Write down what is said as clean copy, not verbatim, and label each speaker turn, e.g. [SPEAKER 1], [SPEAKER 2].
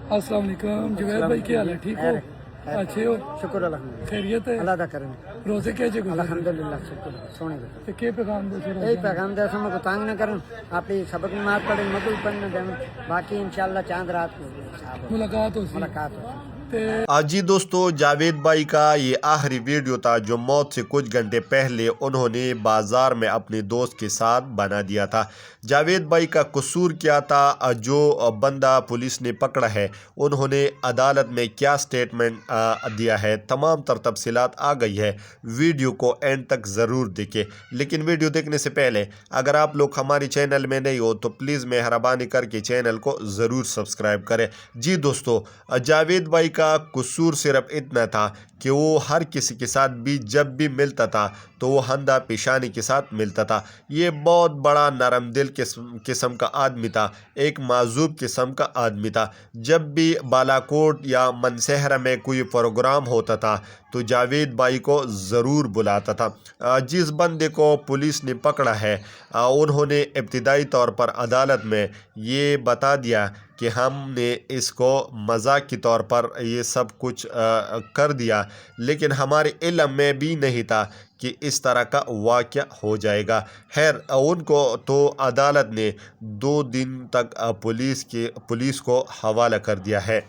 [SPEAKER 1] अस्सलाम वालेकुम जुबैर भाई, क्या हाल है? ठीक हो? अच्छे हो?
[SPEAKER 2] शुक्र अल्हम्दुलिल्लाह,
[SPEAKER 1] खैरियत है?
[SPEAKER 2] अल्लाह दा करम
[SPEAKER 1] रोजे कैसे गुजर?
[SPEAKER 2] अल्हम्दुलिल्लाह शुक्र सोने दे
[SPEAKER 1] तो क्या पैगाम दो
[SPEAKER 2] यही पैगाम दे हम को तंग न करन अपनी सबक नमाज पढ़े मगल पढ़ने दें बाकी इंशाल्लाह चांद रात को
[SPEAKER 1] मुलाकात हो सी
[SPEAKER 2] मुलाकात हो
[SPEAKER 1] ते
[SPEAKER 3] जी दोस्तों, जावेद भाई का ये आखिरी वीडियो था जो मौत से कुछ घंटे पहले उन्होंने बाजार में अपने दोस्त के साथ बना दिया था। जावेद भाई का कसूर क्या था? जो बंदा पुलिस ने पकड़ा है उन्होंने अदालत में क्या स्टेटमेंट दिया है, तमाम तर तफसीलात आ गई है। वीडियो को एंड तक ज़रूर देखें। लेकिन वीडियो देखने से पहले अगर आप लोग हमारी चैनल में नहीं हो तो प्लीज़ मेहरबानी करके चैनल को ज़रूर सब्सक्राइब करें। जी दोस्तों, जावेद भाई का कसूर सिर्फ इतना था कि वो हर किसी के साथ भी जब भी मिलता था तो वो हंदा पेशानी के साथ मिलता था। ये बहुत बड़ा नरम दिल किस्म का आदमी था, एक माजूब किस्म का आदमी था। जब भी बालाकोट या मनसहरा में कोई प्रोग्राम होता था तो जावेद भाई को ज़रूर बुलाता था। जिस बंदे को पुलिस ने पकड़ा है उन्होंने इब्तिदाई तौर पर अदालत में ये बता दिया कि हमने इसको मजाक के तौर पर ये सब कुछ कर दिया, लेकिन हमारे इल्म में भी नहीं था कि इस तरह का वाक़या हो जाएगा। खैर, उनको तो अदालत ने 2 दिन तक पुलिस को हवाला कर दिया है।